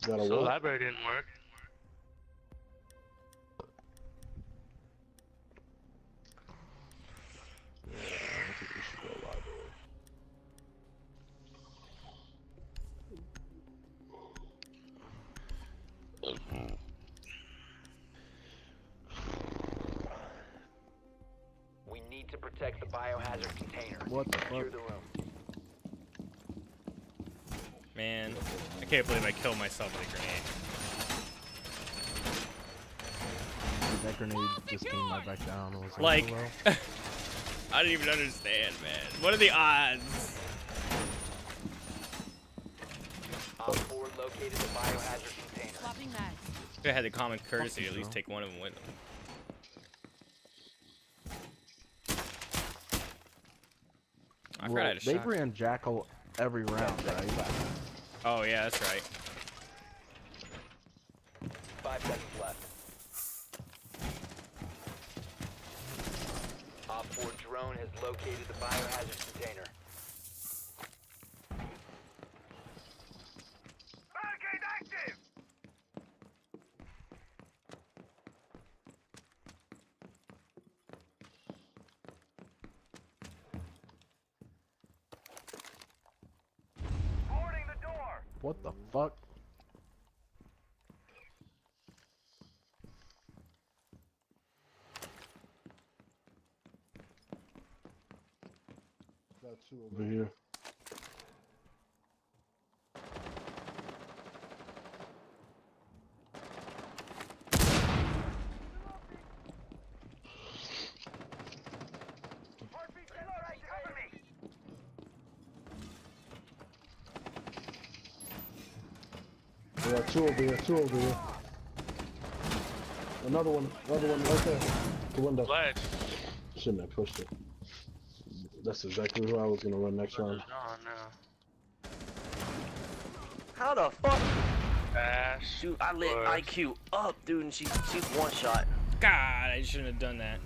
Got a So what? library didn't work. Yeah, I think we should go library. We need to protect the biohazard container. What the Secure fuck? the room. Man, I can't believe I killed myself with a grenade. That grenade just came right back down. I was Like, hello? I don't even understand, man. What are the odds? Op 4 located the biohazard container. Swapping mags. If I had the common courtesy, at least take one of them with them. I forgot I had a They shot. ran Jackal every round, right? Oh yeah, that's right. 5 seconds left. Op 4 drone has located the biohazard container. Barricade active! Boarding the door! What the fuck? Got two over here. We got two over here, two over here. Another one right there. The window. Ledge. Shouldn't have pushed it. That's exactly who I was gonna run next round. Oh no. How the fuck? Ash. Dude, I lit Bush. IQ up, dude, and she's one shot. God, I shouldn't have done that.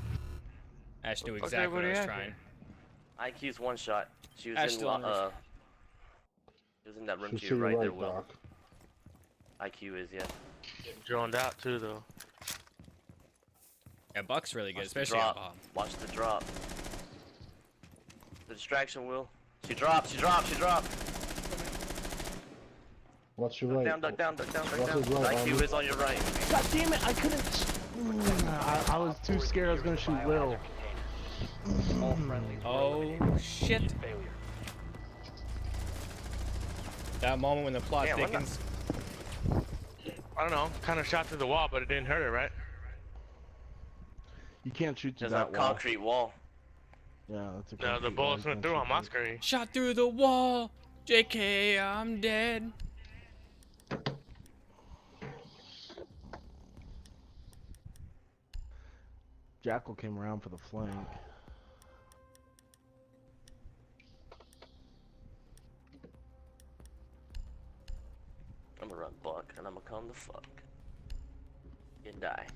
Ash knew exactly what I was trying. IQ's one shot. She was Ash in still on risk. she was in that room She's to to your your right there, right, Will. Doc. IQ is, yeah. Getting droned out too, though. Yeah, Buck's really good, Watch the especially on drop. bomb. Watch the drop. The distraction, Will. She dropped, she dropped, she dropped. Watch your Duck right. down, duck down, duck down, duck Watch down. his right, IQ Army. is on your right. God damn it! I couldn't. I was too scared. I was gonna shoot Will. All friendlies were Oh, eliminated. shit. Mission failure. That moment when the plot Damn, I'm not- thickens. I don't know. Kind of shot through the wall, but it didn't hurt her, right? You can't shoot through There's a that wall. concrete wall. Yeah, that's a No, the concrete wall. bullets You went can't through shoot on my through. screen. Shot through the wall. JK, I'm dead. Jackal came around for the flank. I'm gonna run Buck, and I'm gonna come the fuck. And die.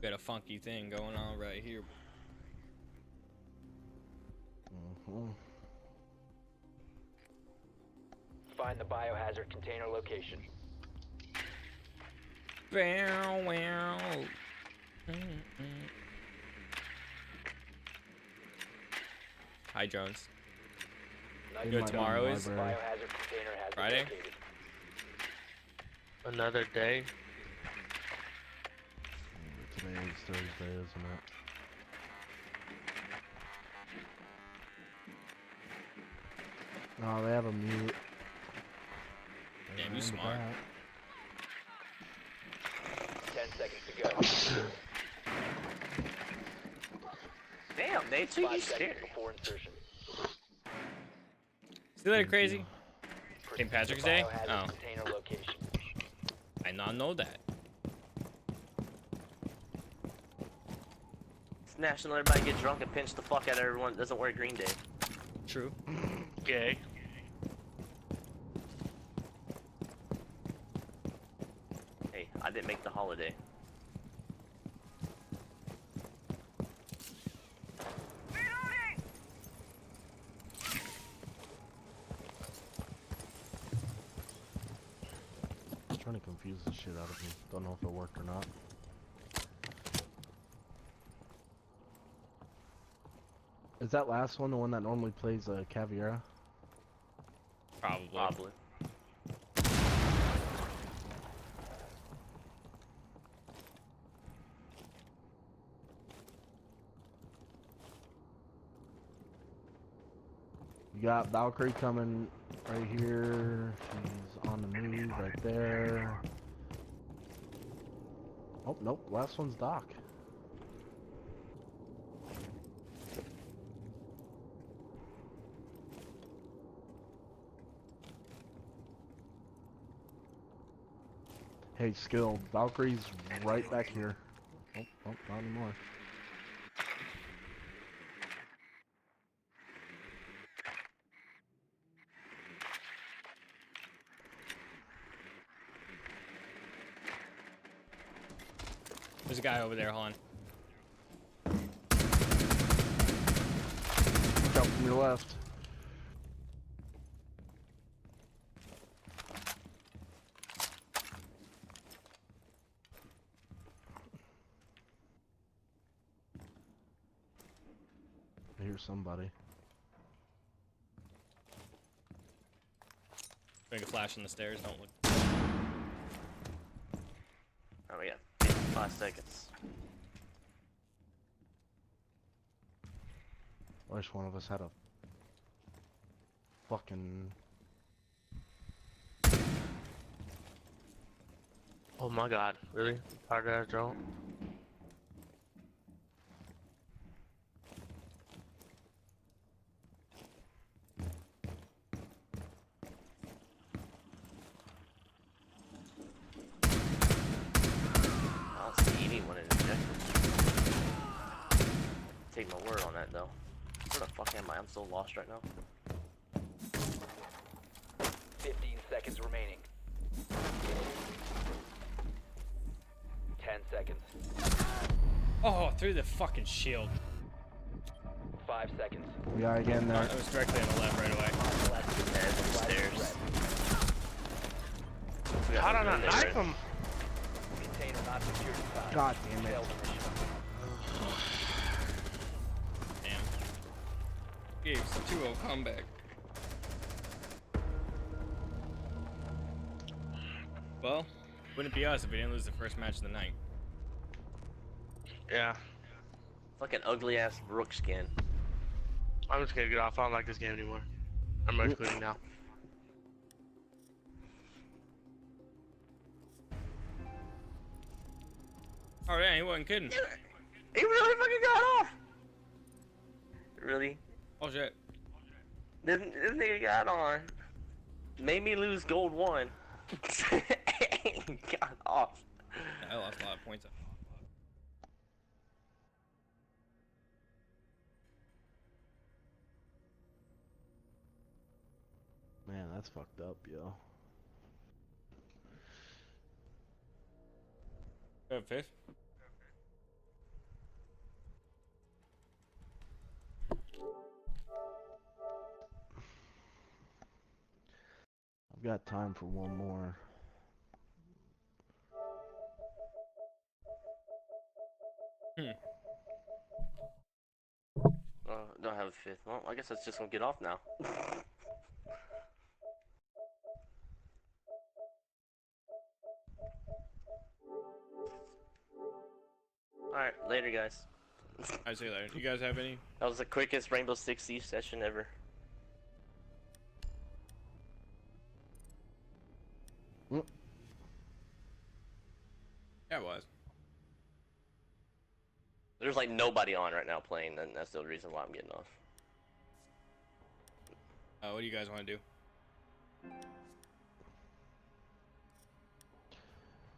Got a funky thing going on right here. Mhm. Find the biohazard container location. Wow, wow. Hi, Jones. Nice You know what tomorrow is? Library. Biohazard container has been Friday? located. Another day. Today is Thursday, isn't it? No, they have a mute. Damn, you Remember smart. $10 that. seconds to go. Damn, Nate, too, 5 you seconds scared. before insertion. See that crazy? Proceed St. Patrick's to Day? biohazard Oh. container location. I not know that. It's national, everybody get drunk and pinch the fuck out of everyone that doesn't wear Green Day. True. Gay. Hey, I didn't make the holiday. It's trying to confuse the shit out of me. Don't know if it worked or not. Is that last one the one that normally plays Caviera? Probably. Probably. You got Valkyrie coming right here. She's on the move right there. Oh, nope. Last one's Doc. Hey, Skill. Valkyrie's right back here. Oh, not anymore. There's a guy over there, hold on. Jump from your left. I hear somebody. Bring a flash on the stairs, don't look. Oh, yeah. 5 seconds. I wish one of us had a fucking... Oh my god, really? Hard ass drone? take my word on that though. Where the fuck am I? I'm so lost right now. 15 seconds remaining. 10 seconds. Oh, through the fucking shield. 5 seconds. We are again there. It was directly on the left right away. Yeah, it's on the stairs. How did I knife him? Container not secured in time. God damn it. Failed mission. Damn. Gave us a 2-0 comeback. Well, wouldn't be us if we didn't lose the first match of the night. Yeah. Fucking ugly ass Rook skin. I'm just gonna get off. I don't like this game anymore. I'm rage quitting now. Oh yeah, he wasn't kidding. He really fucking got off! Really? Oh shit. This nigga got on. Made me lose gold 1. Got off. Yeah, I lost a lot of points. Man, that's fucked up, yo. Fifth. I've got time for one more. Don't have a 5th. Well, I guess that's just gonna get off now. Alright, later guys. I see you later. You guys have any? That was the quickest Rainbow Six Siege session ever. Yeah, it was. There's like nobody on right now playing, and that's the reason why I'm getting off. What do you guys want to do?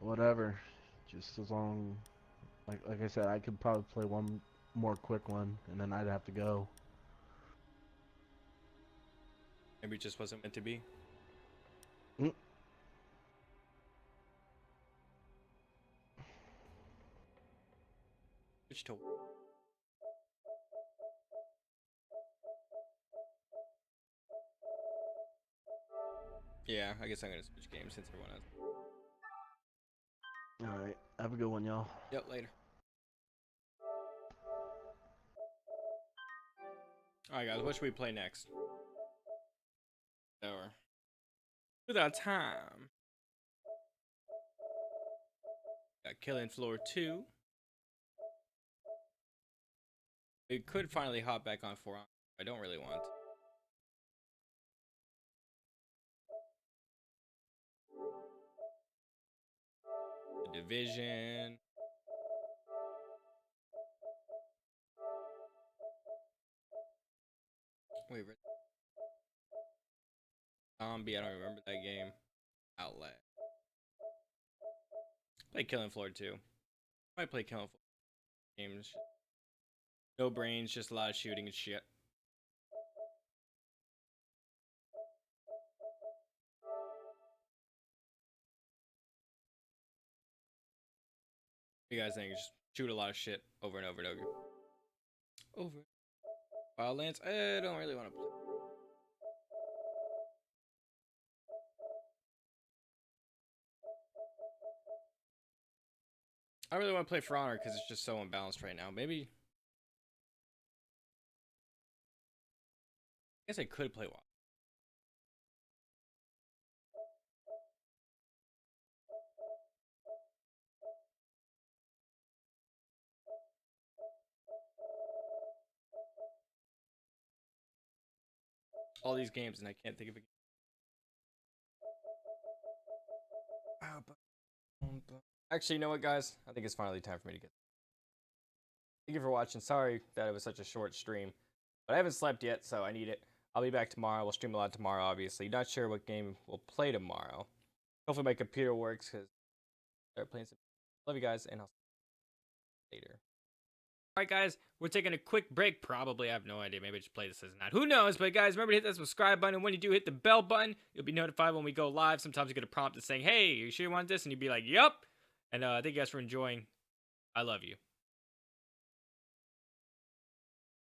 Whatever. Just as long, like I said, I could probably play one more quick one, and then I'd have to go. Maybe it just wasn't meant to be. Switch to. Yeah, I guess I'm gonna switch games since everyone has. Alright, have a good one, y'all. Yep, later. Alright guys, what should we play next? Or without time. Got Killing Floor 2. We could finally hop back on 4 on. I don't really want. The Division. Wait, Zombie, I don't remember that game. Outlast. Play Killing Floor 2. Might play Killing Floor games. No brains, just a lot of shooting and shit. You guys think just shoot a lot of shit over and over and over. Over. Wildlands? I don't really want to play. I really want to play For Honor because it's just so unbalanced right now. Maybe. I guess I could play Wild. All these games and I can't think of a game. Actually, you know what, guys? I think it's finally time for me to get. Thank you for watching. Sorry that it was such a short stream, but I haven't slept yet, so I need it. I'll be back tomorrow. We'll stream a lot tomorrow, obviously. Not sure what game we'll play tomorrow. Hopefully my computer works because I start playing some. Love you guys, and I'll see you later. Alright guys, we're taking a quick break, probably. I have no idea. Maybe I just play this as not. Who knows? But guys, remember to hit that subscribe button. And when you do, hit the bell button. You'll be notified when we go live. Sometimes you get a prompt that's saying, hey, you sure you want this? And you'd be like, yup. And thank you guys for enjoying. I love you.